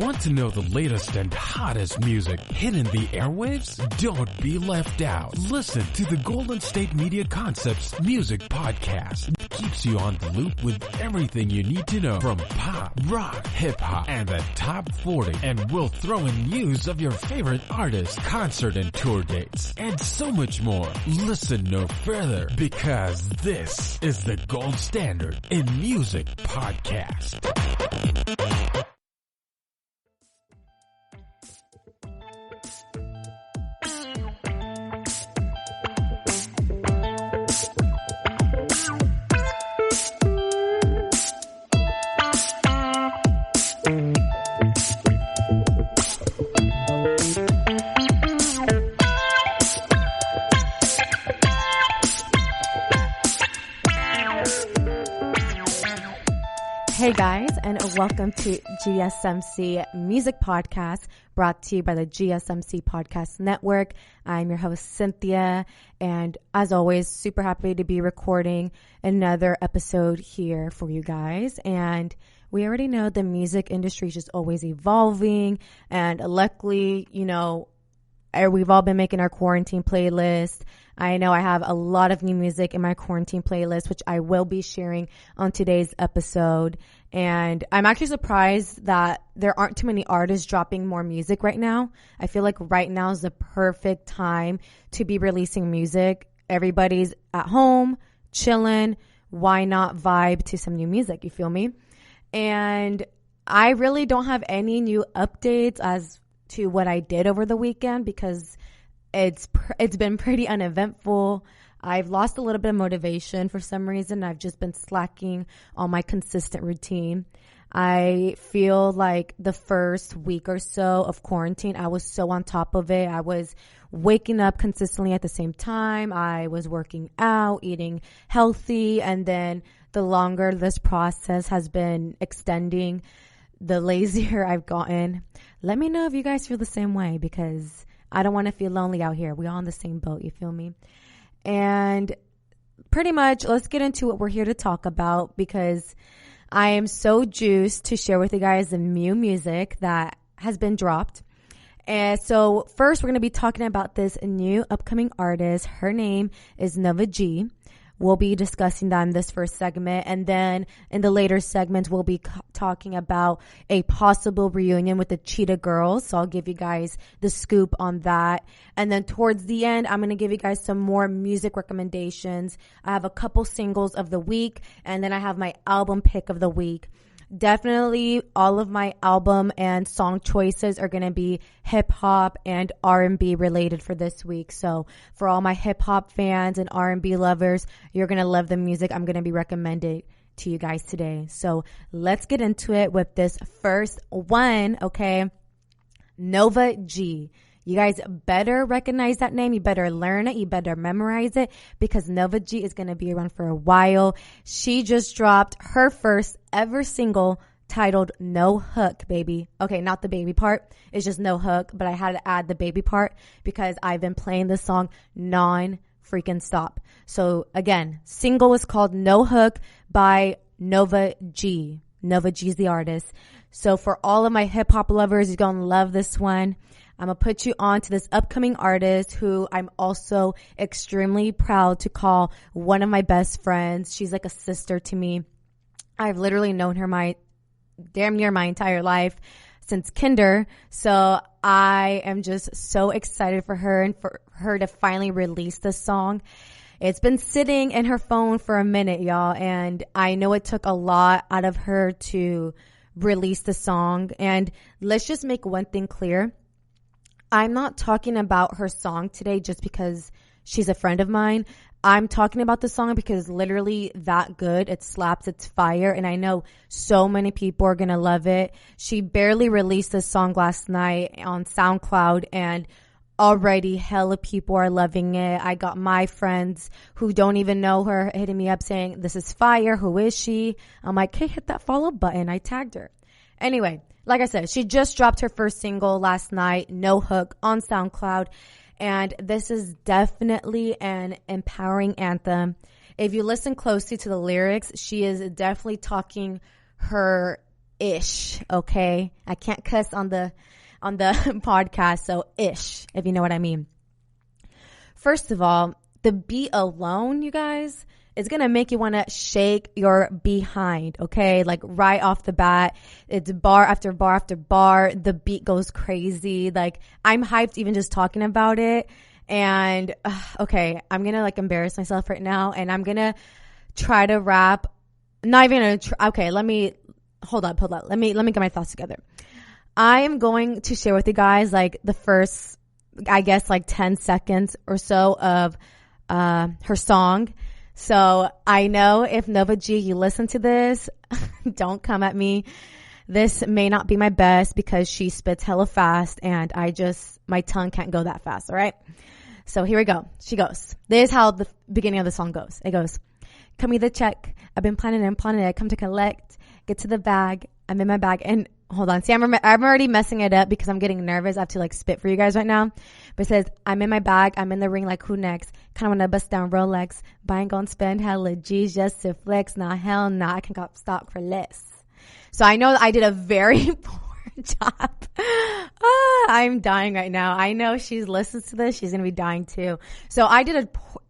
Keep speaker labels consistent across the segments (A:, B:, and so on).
A: Want to know the latest and hottest music hitting the airwaves? Don't be left out. Listen to the Golden State Media Concepts Music Podcast. It keeps you on the loop with everything you need to know from pop, rock, hip-hop, and the top 40. And we'll throw in news of your favorite artists, concert and tour dates, and so much more. Listen no further, because this is the gold standard in music podcast.
B: Hey guys, and welcome to GSMC Music Podcast, brought to you by the GSMC Podcast Network. I'm your host, Cynthia, and as always, super happy to be recording another episode here for you guys. And we already know the music industry is just always evolving, and luckily, we've all been making our quarantine playlist. I know I have a lot of new music in my quarantine playlist, which I will be sharing on today's episode. And I'm actually surprised that there aren't too many artists dropping more music right now. I feel like right now is the perfect time to be releasing music. Everybody's at home, chilling. Why not vibe to some new music? You feel me? And I really don't have any new updates as to what I did over the weekend because it's been pretty uneventful. I've lost a little bit of motivation for some reason. I've just been slacking on my consistent routine. I feel like the first week or so of quarantine, I was so on top of it. I was waking up consistently at the same time. I was working out, eating healthy. And then the longer this process has been extending, the lazier I've gotten. Let me know if you guys feel the same way, because I don't want to feel lonely out here. We're all in the same boat. You feel me? And pretty much, let's get into what we're here to talk about, because I am so juiced to share with you guys the new music that has been dropped. And so first, we're going to be talking about this new upcoming artist. Her name is Nova G. We'll be discussing that in this first segment. And then in the later segments, we'll be talking about a possible reunion with the Cheetah Girls. So I'll give you guys the scoop on that. And then towards the end, I'm going to give you guys some more music recommendations. I have a couple singles of the week, and then I have my album pick of the week. Definitely all of my album and song choices are going to be hip hop and R&B related for this week. So for all my hip hop fans and R&B lovers, you're going to love the music I'm going to be recommending to you guys today. So let's get into it with this first one. Okay. Nova G. You guys better recognize that name. You better learn it. You better memorize it, because Nova G is going to be around for a while. She just dropped her first ever single titled No Hook, baby. Okay, not the baby part. It's just No Hook, but I had to add the baby part because I've been playing this song non-freaking stop. So again, single is called No Hook by Nova G. Nova G is the artist. So for all of my hip hop lovers, you're going to love this one. I'm going to put you on to this upcoming artist who I'm also extremely proud to call one of my best friends. She's like a sister to me. I've literally known her my damn near my entire life, since kinder. So I am just so excited for her and for her to finally release this song. It's been sitting in her phone for a minute, y'all. And I know it took a lot out of her to release the song. And let's just make one thing clear. I'm not talking about her song today just because she's a friend of mine. I'm talking about the song because literally that good. It slaps, it's fire, and I know so many people are going to love it. She barely released this song last night on SoundCloud, and already hella people are loving it. I got my friends who don't even know her hitting me up saying, this is fire, who is she? I'm like, hey, hit that follow button. I tagged her. Anyway, like I said, she just dropped her first single last night, No Hook, on SoundCloud. And this is definitely an empowering anthem. If you listen closely to the lyrics, she is definitely talking her ish, okay? I can't cuss on the podcast, so ish, if you know what I mean. First of all, the beat alone, you guys, is going to make you want to shake your behind, okay? Like right off the bat, it's bar after bar after bar. The beat goes crazy. Like I'm hyped even just talking about it. And okay, I'm going to like embarrass myself right now, and I'm going to try to rap. Not even going to okay, hold up. Let me get my thoughts together. I am going to share with you guys like the first, I guess, like 10 seconds or so of her song. So I know if Nova G, you listen to this, don't come at me. This may not be my best because she spits hella fast, and my tongue can't go that fast. All right. So here we go. She goes. This is how the beginning of the song goes. It goes, "Come me the check. I've been planning it. Come to collect. Get to the bag. I'm in my bag." And hold on. See, I'm already messing it up because I'm getting nervous. I have to like spit for you guys right now. But it says, "I'm in my bag. I'm in the ring like who next? Kind of want to bust down Rolex. But I ain't gonna spend hella G's just to flex. Nah, hell nah. I can cop stock for less." So I know that I did a very poor job. I'm dying right now. I know she listens to this. She's going to be dying too. So I did a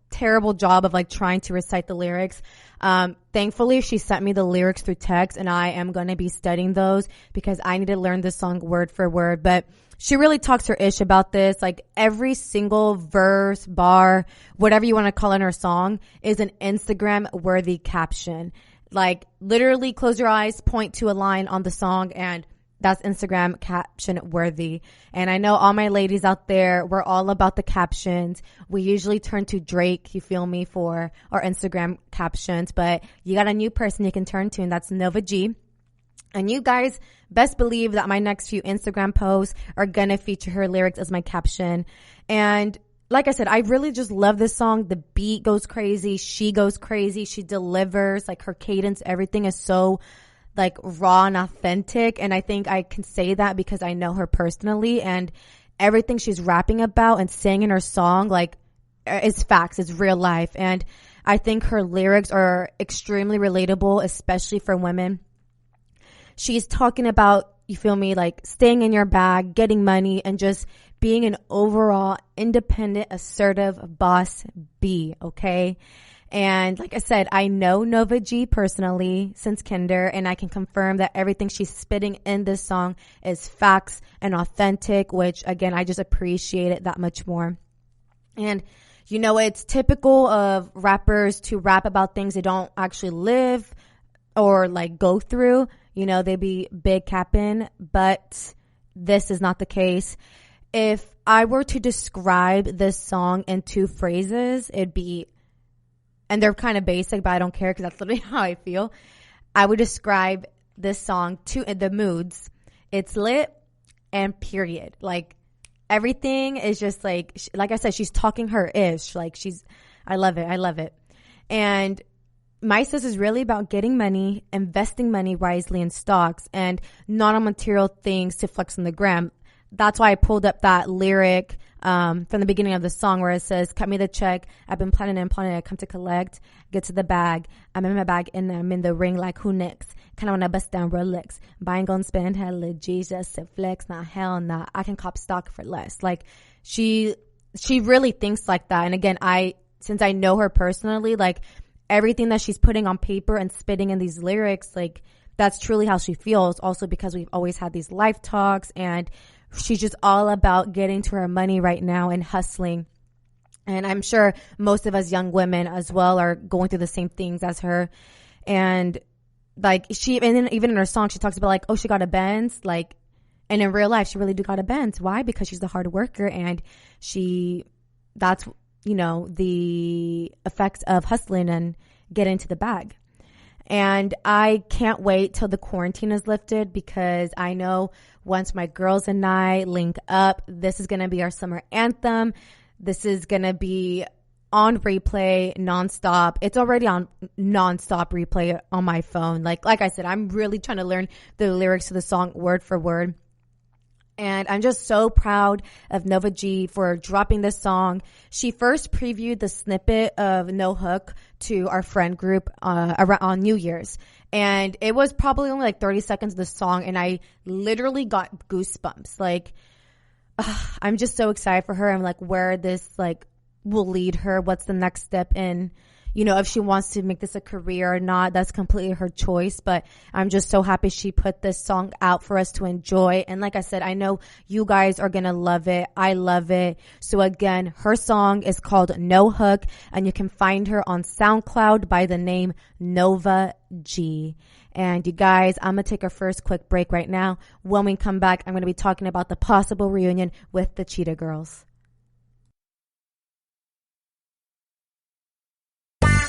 B: terrible job of like trying to recite the lyrics. Thankfully she sent me the lyrics through text, and I am going to be studying those because I need to learn this song word for word. But she really talks her ish about this. Like every single verse, bar, whatever you want to call in her song is an Instagram worthy caption. Like literally close your eyes, point to a line on the song, and that's Instagram caption worthy. And I know all my ladies out there, we're all about the captions. We usually turn to Drake, you feel me, for our Instagram captions. But you got a new person you can turn to, and that's Nova G. And you guys best believe that my next few Instagram posts are going to feature her lyrics as my caption. And like I said, I really just love this song. The beat goes crazy. She goes crazy. She delivers. Like her cadence, everything is so like raw and authentic. And I think I can say that because I know her personally, and everything she's rapping about and saying in her song, like, is facts. It's real life. And I think her lyrics are extremely relatable, especially for women. She's talking about, you feel me, like staying in your bag, getting money, and just being an overall independent, assertive boss bee. Okay. And like I said, I know Nova G personally since kinder, and I can confirm that everything she's spitting in this song is facts and authentic, which again, I just appreciate it that much more. And you know, it's typical of rappers to rap about things they don't actually live or like go through. You know, they be big capping, but this is not the case. If I were to describe this song in 2 phrases, it'd be, and they're kind of basic, but I don't care because that's literally how I feel. I would describe this song to the moods. It's lit and period. Like everything is just like I said, she's talking her ish. Like I love it. I love it. And my sis is really about getting money, investing money wisely in stocks and not on material things to flex on the gram. That's why I pulled up that lyric from the beginning of the song where it says, "Cut me the check. I've been planning it. Come to collect. Get to the bag. I'm in my bag and I'm in the ring like who next? Kind of want to bust down Rolex. But I ain't gonna spend hella G's just to flex. Nah, hell nah. I can cop stock for less." Like she really thinks like that. And again, since I know her personally, like everything that she's putting on paper and spitting in these lyrics, like that's truly how she feels. Also because we've always had these life talks, and she's just all about getting to her money right now and hustling. And I'm sure most of us young women as well are going through the same things as her. And like even in her song, she talks about like, oh, she got a Benz. Like, and in real life, she really do got a Benz. Why? Because she's a hard worker, and that's, you know, the effects of hustling and getting to the bag. And I can't wait till the quarantine is lifted, because I know once my girls and I link up, this is going to be our summer anthem. This is going to be on replay nonstop. It's already on nonstop replay on my phone. Like I said, I'm really trying to learn the lyrics to the song word for word. And I'm just so proud of Nova G for dropping this song. She first previewed the snippet of No Hook to our friend group on New Year's. And it was probably only like 30 seconds of the song, and I literally got goosebumps. Like, I'm just so excited for her. I'm like, where this like will lead her. What's the next step in, you know, if she wants to make this a career or not, that's completely her choice. But I'm just so happy she put this song out for us to enjoy. And like I said, I know you guys are going to love it. I love it. So again, her song is called No Hook, and you can find her on SoundCloud by the name Nova G. And you guys, I'm going to take our first quick break right now. When we come back, I'm going to be talking about the possible reunion with the Cheetah Girls.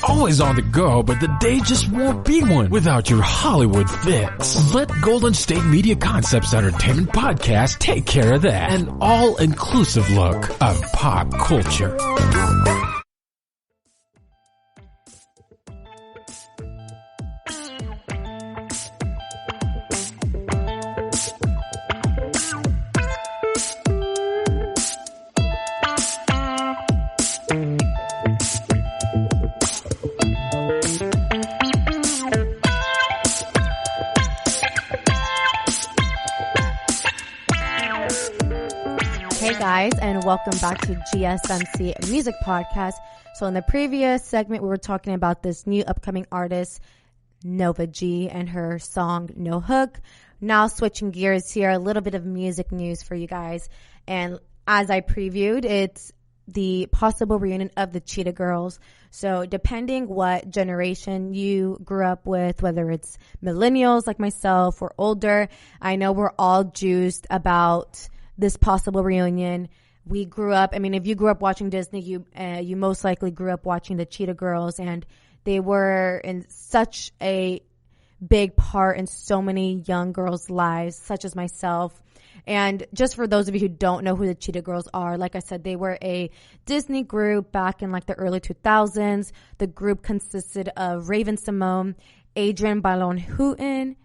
A: Always on the go, but the day just won't be one without your Hollywood fix. Let Golden State Media Concepts Entertainment Podcast take care of that. An all-inclusive look of pop culture.
B: Hey guys, and welcome back to GSMC Music Podcast. So in the previous segment, we were talking about this new upcoming artist, Nova G, and her song No Hook. Now switching gears here, a little bit of music news for you guys. And as I previewed, it's the possible reunion of the Cheetah Girls. So depending what generation you grew up with, whether it's millennials like myself or older, I know we're all juiced about this possible reunion. We grew up, I mean, if you grew up watching Disney, you most likely grew up watching the Cheetah Girls, and they were in such a big part in so many young girls' lives, such as myself. And just for those of you who don't know who the Cheetah Girls are, like I said, they were a Disney group back in like the early 2000s. The group consisted of Raven Simone, Adrienne Bailon-Houghton,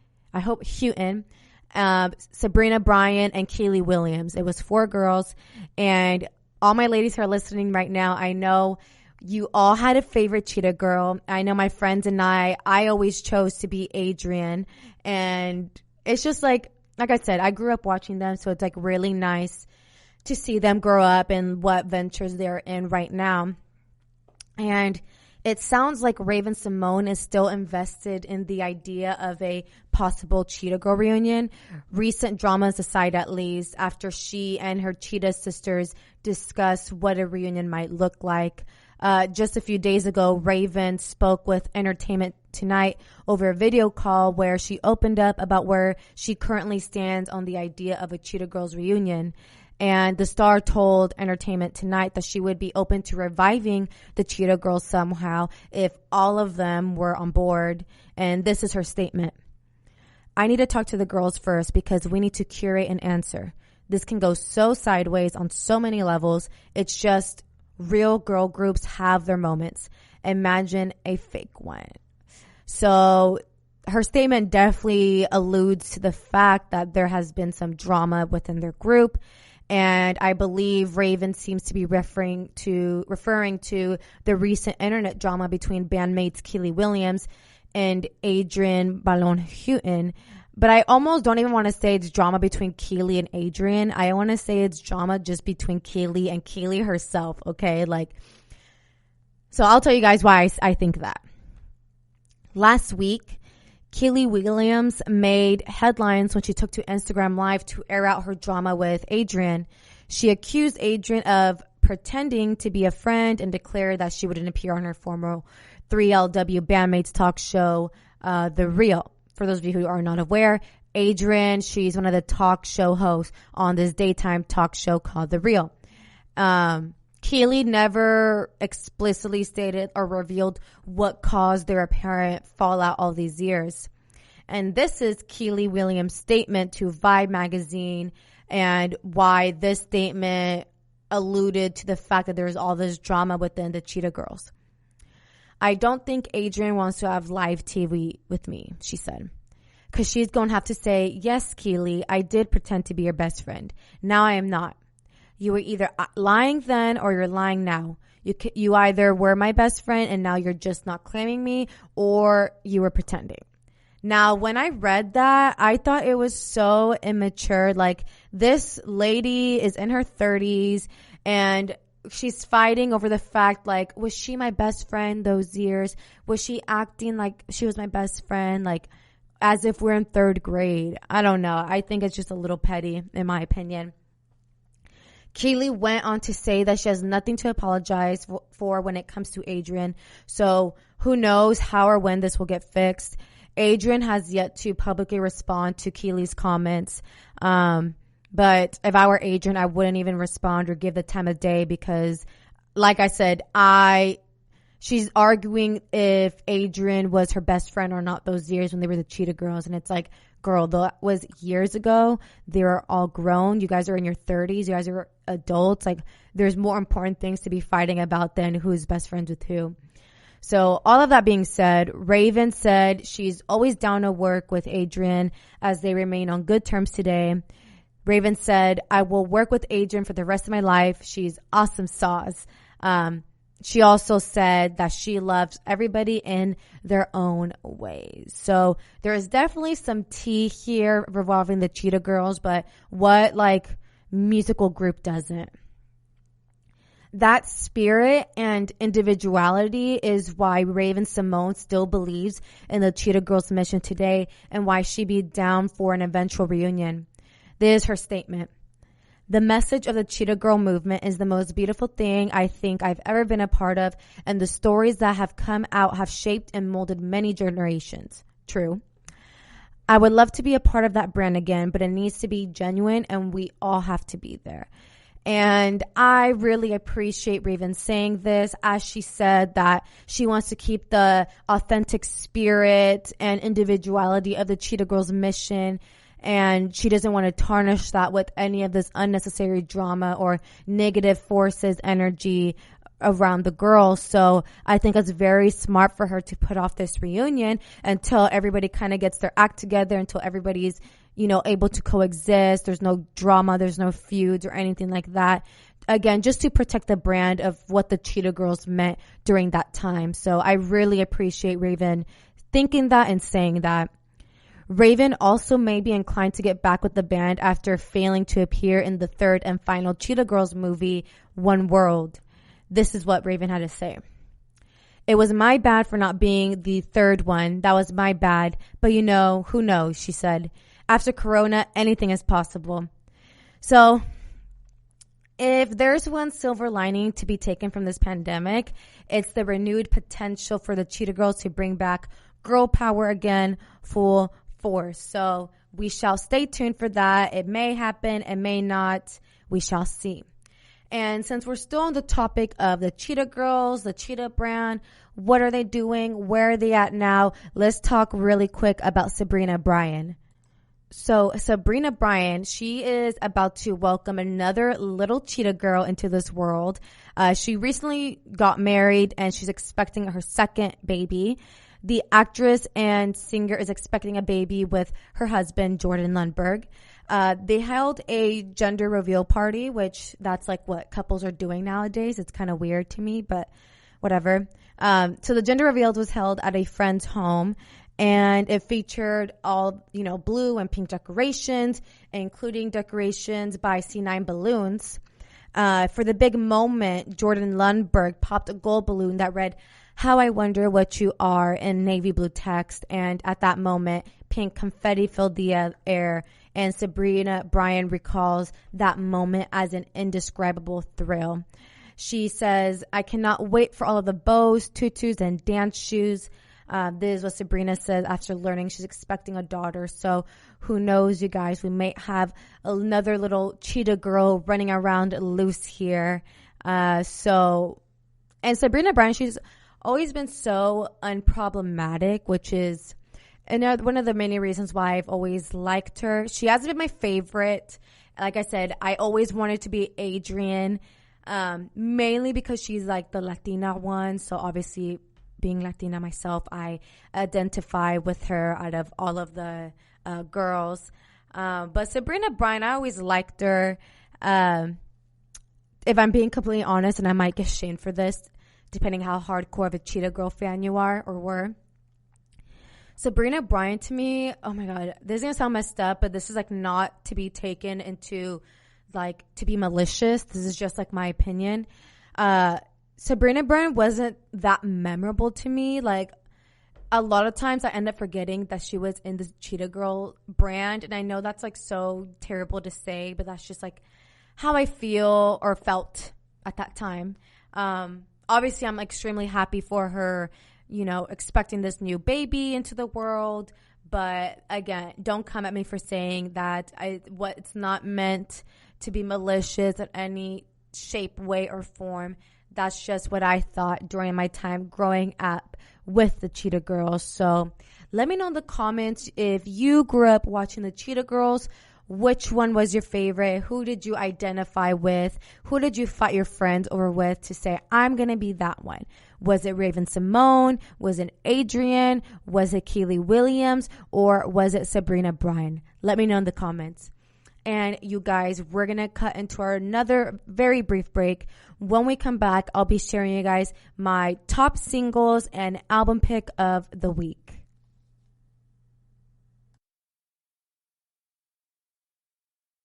B: Sabrina Bryan, and Kaylee Williams. It was 4 girls. And all my ladies who are listening right now, I know you all had a favorite Cheetah Girl. I know my friends and I always chose to be Adrienne. And it's just like I said, I grew up watching them, so it's like really nice to see them grow up and what ventures they're in right now. And it sounds like Raven Simone is still invested in the idea of a possible Cheetah Girl reunion. Recent dramas aside, at least, after she and her Cheetah sisters discussed what a reunion might look like. Just a few days ago, Raven spoke with Entertainment Tonight over a video call where she opened up about where she currently stands on the idea of a Cheetah Girls reunion. And the star told Entertainment Tonight that she would be open to reviving the Cheetah Girls somehow if all of them were on board. And this is her statement. I need to talk to the girls first because we need to curate an answer. This can go so sideways on so many levels. It's just real girl groups have their moments. Imagine a fake one. So her statement definitely alludes to the fact that there has been some drama within their group. And I believe Raven seems to be referring to the recent internet drama between bandmates Kaylee Williams and Adrienne Bailon-Houghton. But I almost don't even want to say it's drama between Kaylee and Adrienne. I want to say it's drama just between Kaylee and Kaylee herself, okay? So I'll tell you guys why I think that. Last week, Kaylee Williams made headlines when she took to Instagram Live to air out her drama with Adrienne. She accused Adrienne of pretending to be a friend and declared that she wouldn't appear on her former 3LW bandmates talk show, The Real. For those of you who are not aware, Adrienne, she's one of the talk show hosts on this daytime talk show called The Real. Kaylee never explicitly stated or revealed what caused their apparent fallout all these years. And this is Kaylee Williams' statement to Vibe magazine and why this statement alluded to the fact that there's all this drama within the Cheetah Girls. I don't think Adrienne wants to have live TV with me, she said. Because she's going to have to say, yes, Kaylee, I did pretend to be your best friend. Now I am not. You were either lying then or you're lying now. You either were my best friend and now you're just not claiming me, or you were pretending. Now, when I read that, I thought it was so immature. Like, this lady is in her 30s and she's fighting over the fact, like, was she my best friend those years? Was she acting like she was my best friend? Like, as if we're in third grade. I don't know. I think it's just a little petty, in my opinion. Keely went on to say that she has nothing to apologize for when it comes to Adrian. So who knows how or when this will get fixed. Adrian has yet to publicly respond to Keely's comments. But if I were Adrian, I wouldn't even respond or give the time of day because, like I said, she's arguing if Adrian was her best friend or not those years when they were the Cheetah Girls. And it's like, girl, that was years ago. They were all grown. You guys are in your 30s. You guys are adults. Like, there's more important things to be fighting about than who's best friends with who. So all of that being said, Raven said she's always down to work with Adrian as they remain on good terms today. Raven said, I will work with Adrian for the rest of my life. She's awesome sauce. She also said that she loves everybody in their own ways. So there is definitely some tea here revolving the Cheetah Girls, but what like musical group doesn't? That spirit and individuality is why Raven Simone still believes in the Cheetah Girls mission today and why she'd be down for an eventual reunion. This is her statement. The message of the Cheetah Girl movement is the most beautiful thing I think I've ever been a part of, and the stories that have come out have shaped and molded many generations. True. I would love to be a part of that brand again, but it needs to be genuine, and we all have to be there. And I really appreciate Raven saying this, as she said that she wants to keep the authentic spirit and individuality of the Cheetah Girls mission. And she doesn't want to tarnish that with any of this unnecessary drama or negative forces, energy around the girls. So I think it's very smart for her to put off this reunion until everybody kind of gets their act together, until everybody's, able to coexist. There's no drama. There's no feuds or anything like that. Again, just to protect the brand of what the Cheetah Girls meant during that time. So I really appreciate Raven thinking that and saying that. Raven also may be inclined to get back with the band after failing to appear in the third and final Cheetah Girls movie, One World. This is what Raven had to say. It was my bad for not being the third one. That was my bad. But who knows, she said. After Corona, anything is possible. So, if there's one silver lining to be taken from this pandemic, it's the renewed potential for the Cheetah Girls to bring back girl power again, full force. So we shall stay tuned for that. It may happen, it may not. We shall see. And since we're still on the topic of the Cheetah Girls, the Cheetah brand, what are they doing? Where are they at now? Let's talk really quick about Sabrina Bryan. So Sabrina Bryan, she is about to welcome another little Cheetah Girl into this world. She recently got married and she's expecting her second baby. The actress and singer is expecting a baby with her husband, Jordan Lundberg. They held a gender reveal party, which that's like what couples are doing nowadays. It's kind of weird to me, but whatever. So the gender reveal was held at a friend's home, and it featured all, blue and pink decorations, including decorations by C9 Balloons. For the big moment, Jordan Lundberg popped a gold balloon that read, "How I wonder what you are," in navy blue text. And at that moment, pink confetti filled the air. And Sabrina Bryan recalls that moment as an indescribable thrill. She says, "I cannot wait for all of the bows, tutus, and dance shoes." This is what Sabrina says after learning she's expecting a daughter. So who knows, you guys, we might have another little Cheetah Girl running around loose here. And Sabrina Bryan, she's always been so unproblematic, which is one of the many reasons why I've always liked her. She hasn't been my favorite. Like I said, I always wanted to be Adrian, mainly because she's like the Latina one. So obviously, being Latina myself, I identify with her out of all of the girls. But Sabrina Bryan, I always liked her. If I'm being completely honest, and I might get shamed for this, depending how hardcore of a Cheetah Girl fan you are or were. Sabrina Bryan to me, oh my God, this is going to sound messed up, but this is like not to be taken into like to be malicious. This is just like my opinion. Sabrina Bryan wasn't that memorable to me. Like a lot of times I end up forgetting that she was in the Cheetah Girl brand. And I know that's like so terrible to say, but that's just like how I feel or felt at that time. Obviously I'm extremely happy for her, you know, expecting this new baby into the world. But again, don't come at me for saying that it's not meant to be malicious in any shape, way, or form. That's just what I thought during my time growing up with the Cheetah Girls. So let me know in the comments if you grew up watching the Cheetah Girls. Which one was your favorite? Who did you identify with? Who did you fight your friends over with to say, I'm going to be that one? Was it Raven Simone? Was it Adrienne? Was it Keely Williams? Or was it Sabrina Bryan? Let me know in the comments. And you guys, we're going to cut into our another very brief break. When we come back, I'll be sharing you guys my top singles and album pick of the week.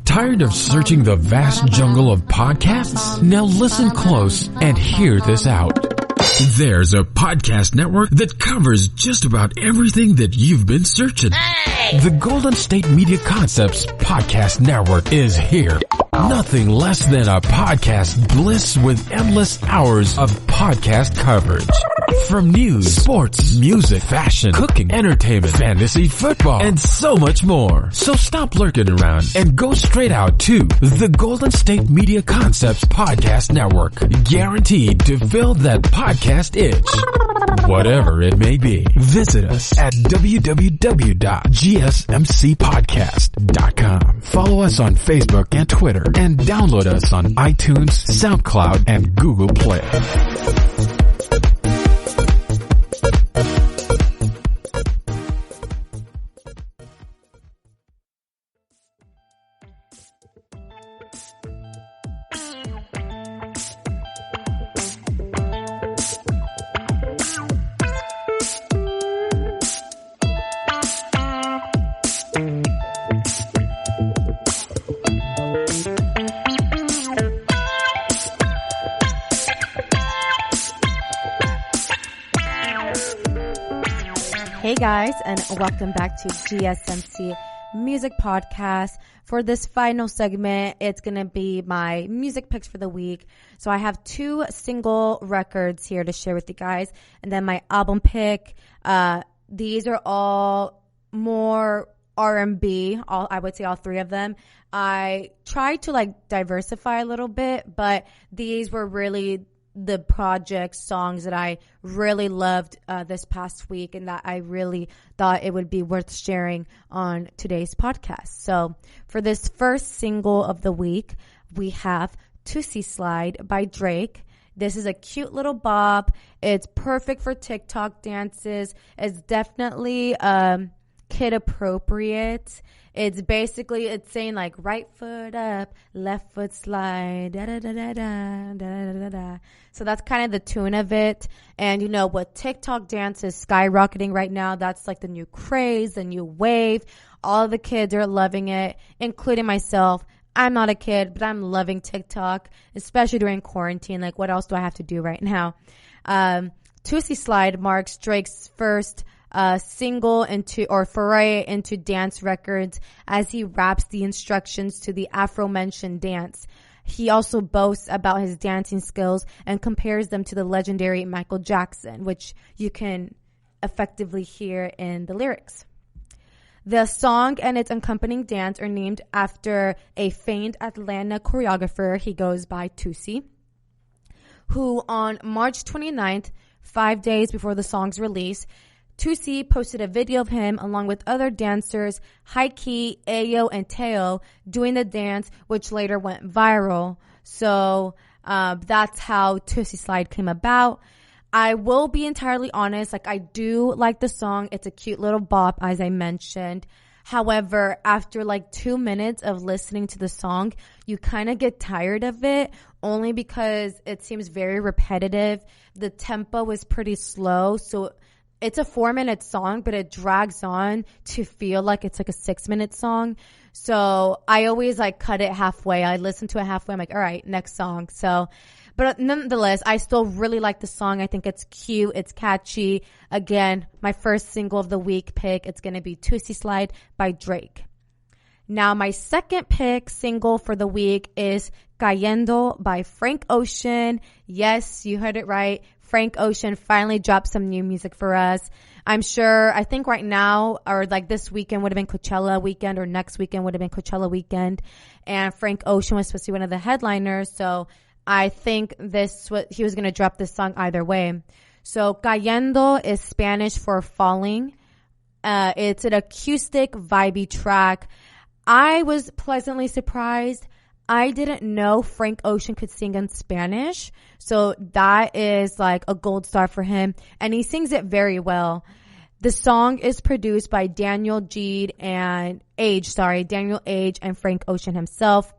A: Tired of searching the vast jungle of podcasts? Now listen close and hear this out. There's a podcast network that covers just about everything that you've been searching. Hey! The Golden State Media Concepts Podcast Network is here. Nothing less than a podcast bliss with endless hours of podcast coverage. From news, sports, music, fashion, cooking, entertainment, fantasy, football, and so much more. So stop lurking around and go straight out to the Golden State Media Concepts Podcast Network. Guaranteed to fill that podcast itch. Whatever it may be. Visit us at www.gsmcpodcast.com. Follow us on Facebook and Twitter and download us on iTunes, SoundCloud, and Google Play.
B: Hey guys, and welcome back to GSMC Music Podcast. For this final segment, it's going to be my music picks for the week. So I have 2 single records here to share with you guys, and then my album pick. These are all more R&B, I would say all 3 of them. I tried to like diversify a little bit, but these were really the project songs that I really loved this past week and that I really thought it would be worth sharing on today's podcast. So for this first single of the week, we have Tootsie Slide by Drake. This is a cute little bop. It's perfect for TikTok dances. It's definitely kid appropriate. It's saying like right foot up, left foot slide, da da da da da da da da. So that's kind of the tune of it. And you know what, TikTok dance is skyrocketing right now. That's like the new craze, the new wave. All of the kids are loving it, including myself. I'm not a kid, but I'm loving TikTok, especially during quarantine. Like, what else do I have to do right now? Tootsie Slide marks Drake's first single foray into dance records as he raps the instructions to the aforementioned dance. He also boasts about his dancing skills and compares them to the legendary Michael Jackson, which you can effectively hear in the lyrics. The song and its accompanying dance are named after a famed Atlanta choreographer. He goes by Tootsie, who on March 29th, 5 days before the song's release, Tootsie posted a video of him along with other dancers, Heike, Ayo, and Teo, doing the dance, which later went viral. So that's how Tootsie Slide came about. I will be entirely honest, like I do like the song. It's a cute little bop, as I mentioned. However, after like 2 minutes of listening to the song, you kind of get tired of it, only because it seems very repetitive. The tempo is pretty slow, so it's a 4-minute song, but it drags on to feel like it's like a 6-minute song. So I always like cut it halfway. I listen to it halfway. I'm like, all right, next song. So, but nonetheless, I still really like the song. I think it's cute. It's catchy. Again, my first single of the week pick, it's going to be Tootsie Slide by Drake. Now, my second pick single for the week is Cayendo by Frank Ocean. Yes, you heard it right. Frank Ocean finally dropped some new music for us. I think right now, or like this weekend would have been Coachella weekend, or next weekend would have been Coachella weekend. And Frank Ocean was supposed to be one of the headliners. So I think he was going to drop this song either way. So Cayendo is Spanish for falling. It's an acoustic, vibey track. I was pleasantly surprised. I didn't know Frank Ocean could sing in Spanish. So that is like a gold star for him. And he sings it very well. The song is produced by Daniel Age and Frank Ocean himself.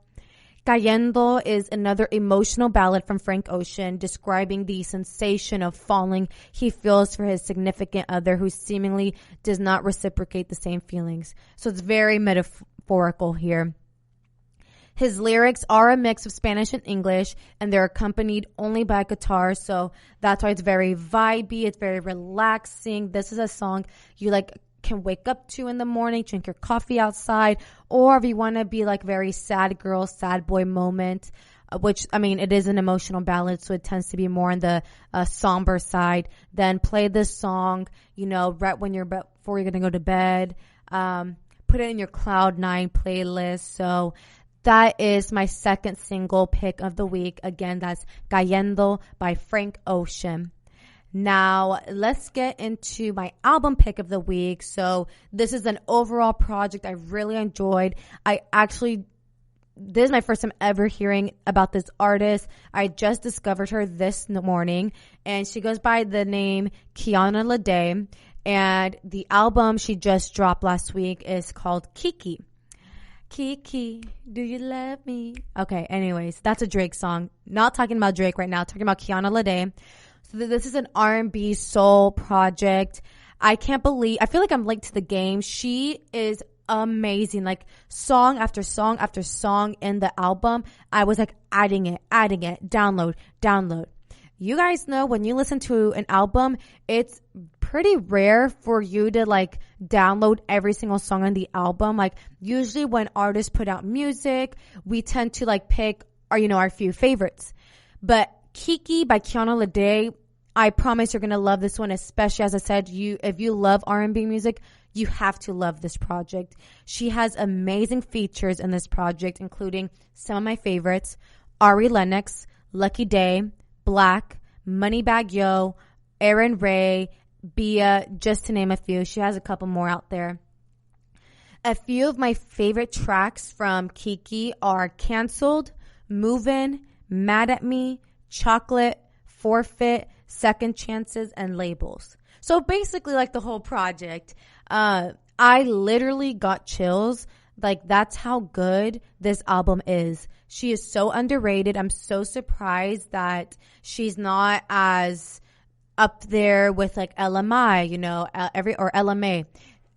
B: Cayendo is another emotional ballad from Frank Ocean describing the sensation of falling he feels for his significant other who seemingly does not reciprocate the same feelings. So it's very metaphorical here. His lyrics are a mix of Spanish and English, and they're accompanied only by guitar, so that's why it's very vibey, it's very relaxing. This is a song you can wake up to in the morning, drink your coffee outside, or if you want to be very sad girl, sad boy moment, which, it is an emotional ballad, so it tends to be more on the somber side, then play this song, right before you're going to go to bed. Put it in your Cloud 9 playlist. So that is my second single pick of the week. Again, that's Cayendo by Frank Ocean. Now, let's get into my album pick of the week. So this is an overall project I really enjoyed. This is my first time ever hearing about this artist. I just discovered her this morning, and she goes by the name Kiana Lede. And the album she just dropped last week is called Kiki. Kiki, do you love me? Okay, anyways, that's a Drake song. Not talking about Drake right now, talking about Kiana Lede. So this is an R&B soul project. I feel like I'm late to the game. She is amazing. Song after song after song in the album, I was adding it, download. You guys know when you listen to an album, it's pretty rare for you to download every single song on the album. Usually when artists put out music, we tend to pick our few favorites. But Kiki by Kiana Lede, I promise you're going to love this one, especially as I said, if you love R&B music, you have to love this project. She has amazing features in this project, including some of my favorites: Ari Lennox, Lucky Day, Black, Moneybagg Yo, Aaron Ray, Bia, just to name a few. She has a couple more out there. A few of my favorite tracks from Kiki are Cancelled, Movin', Mad at Me, Chocolate, Forfeit, Second Chances, and Labels. So basically the whole project. I literally got chills. That's how good this album is. She is so underrated. I'm so surprised that she's not as up there with LMI, or LMA.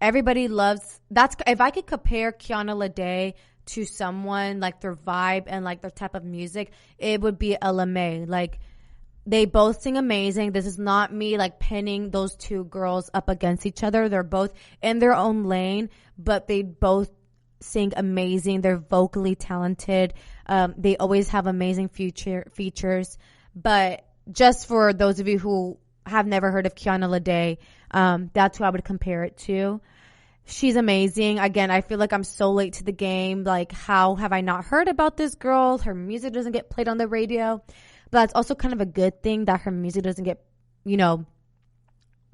B: Everybody loves that's. If I could compare Kiana Lede to someone their vibe and their type of music, it would be LMA. They both sing amazing. This is not me pinning those two girls up against each other. They're both in their own lane, but they both sing amazing. They're vocally talented. They always have amazing features. But just for those of you who have never heard of Kiana Lede, that's who I would compare it to. She's amazing. Again, I feel I'm so late to the game. How have I not heard about this girl? Her music doesn't get played on the radio. But it's also kind of a good thing that her music doesn't get,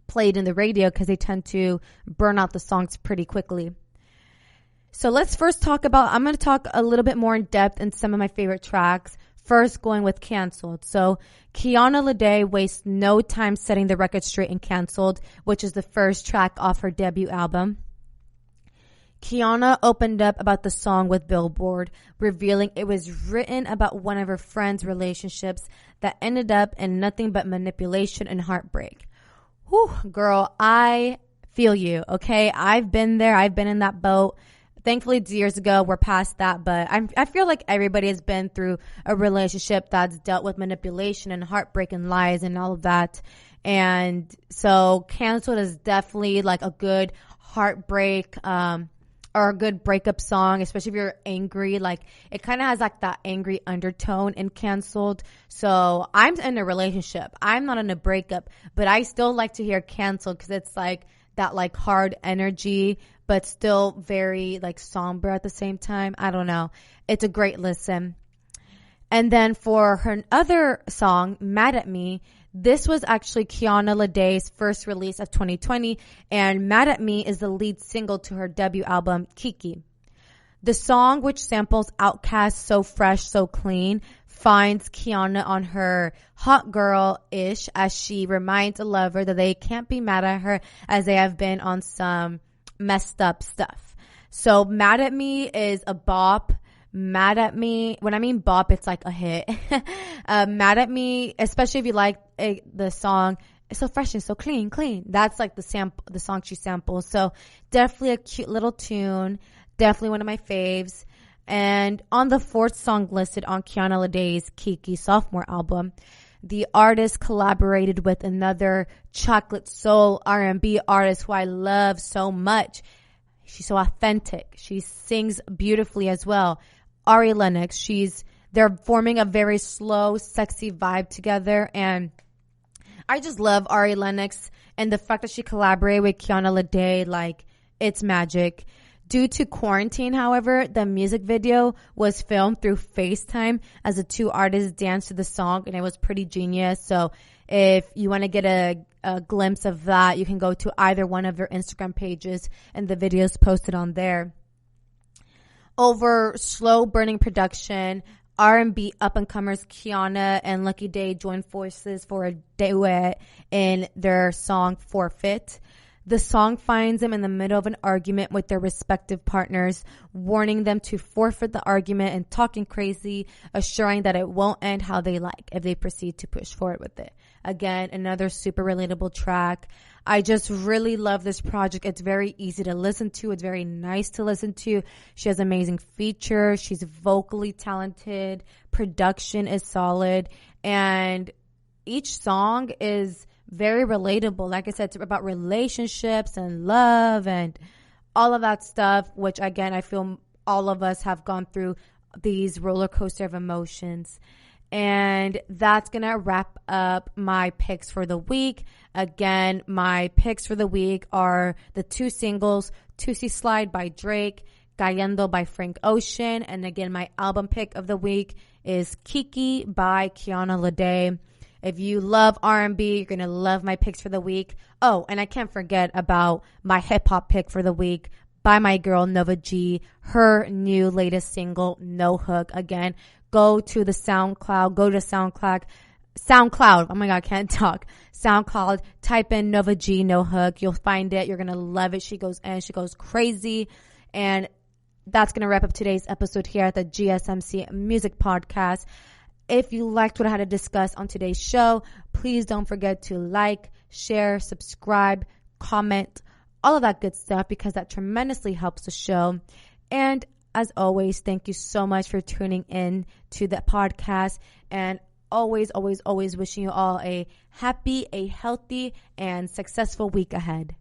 B: played in the radio, because they tend to burn out the songs pretty quickly. So let's first I'm going to talk a little bit more in depth in some of my favorite tracks. First, going with Cancelled. So Kiana Lede wastes no time setting the record straight in Cancelled, which is the first track off her debut album. Kiana opened up about the song with Billboard, revealing it was written about one of her friends' relationships that ended up in nothing but manipulation and heartbreak. Whew, girl, I feel you, okay? I've been there. I've been in that boat. Thankfully, 2 years ago, we're past that, but I feel like everybody has been through a relationship that's dealt with manipulation and heartbreak and lies and all of that. And so Canceled is definitely like a good heartbreak, or a good breakup song, especially if you're angry. Like, it kind of has like that angry undertone in Canceled. So I'm in a relationship. I'm not in a breakup, but I still like to hear Canceled because it's like that like hard energy, but still very like somber at the same time. I don't know. It's a great listen. And then for her other song, Mad at Me, this was actually Kiana Lede's first release of 2020, and Mad at Me is the lead single to her debut album, Kiki. The song, which samples Outkast's So Fresh, So Clean, finds Kiana on her hot girl-ish as she reminds a lover that they can't be mad at her as they have been on some messed up stuff. So Mad at Me is a bop. Mad at Me, when I mean bop, it's like a hit. Mad at Me, especially if you like the song, it's so fresh and so clean. That's like the song she samples. So definitely a cute little tune. Definitely one of my faves. And on the 4th song listed on Kiana Lede's Kiki sophomore album, the artist collaborated with another chocolate soul R&B artist who I love so much. She's so authentic. She sings beautifully as well. Ari Lennox. They're forming a very slow, sexy vibe together, and I just love Ari Lennox, and the fact that she collaborated with Kiana Lede, like, it's magic. Due to quarantine, however, the music video was filmed through FaceTime as the two artists danced to the song, and it was pretty genius. So if you want to get a glimpse of that, you can go to either one of their Instagram pages, and the video is posted on there. Over slow burning production, R&B up-and-comers Kiana and Lucky Daye joined forces for a duet in their song Forfeit. The song finds them in the middle of an argument with their respective partners, warning them to forfeit the argument and talking crazy, assuring that it won't end how they like if they proceed to push forward with it. Again, another super relatable track. I just really love this project. It's very easy to listen to. It's very nice to listen to. She has amazing features. She's vocally talented. Production is solid. And each song is very relatable. Like I said, it's about relationships and love and all of that stuff, which again, I feel all of us have gone through these roller coaster of emotions. And that's going to wrap up my picks for the week. Again, my picks for the week are the 2 singles, Tootsie Slide by Drake, Cayendo by Frank Ocean. And again, my album pick of the week is Kiki by Kiana Lede. If you love R&B, you're going to love my picks for the week. Oh, and I can't forget about my hip-hop pick for the week by my girl Nova G, her new latest single, No Hook. Again, go to the SoundCloud, SoundCloud. Oh my God, I can't talk. SoundCloud, type in Nova G, No Hook. You'll find it. You're going to love it. She goes crazy. And that's going to wrap up today's episode here at the GSMC Music Podcast. If you liked what I had to discuss on today's show, please don't forget to like, share, subscribe, comment, all of that good stuff, because that tremendously helps the show. And as always, thank you so much for tuning in to the podcast, and always wishing you all a happy, a healthy, and successful week ahead.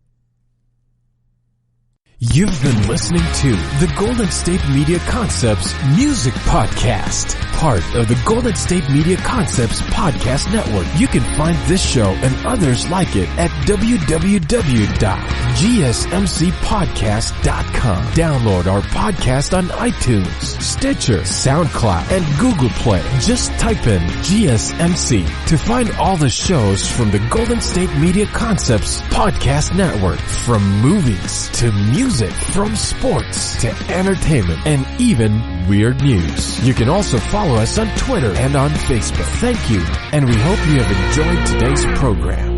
A: You've been listening to the Golden State Media Concepts Music Podcast, part of the Golden State Media Concepts Podcast Network. You can find this show and others like it at www.gsmcpodcast.com. Download our podcast on iTunes, Stitcher, SoundCloud, and Google Play. Just type in GSMC to find all the shows from the Golden State Media Concepts Podcast Network, from movies to music, from sports to entertainment, and even weird news. You can also follow us on Twitter and on Facebook. Thank you, and we hope you have enjoyed today's program.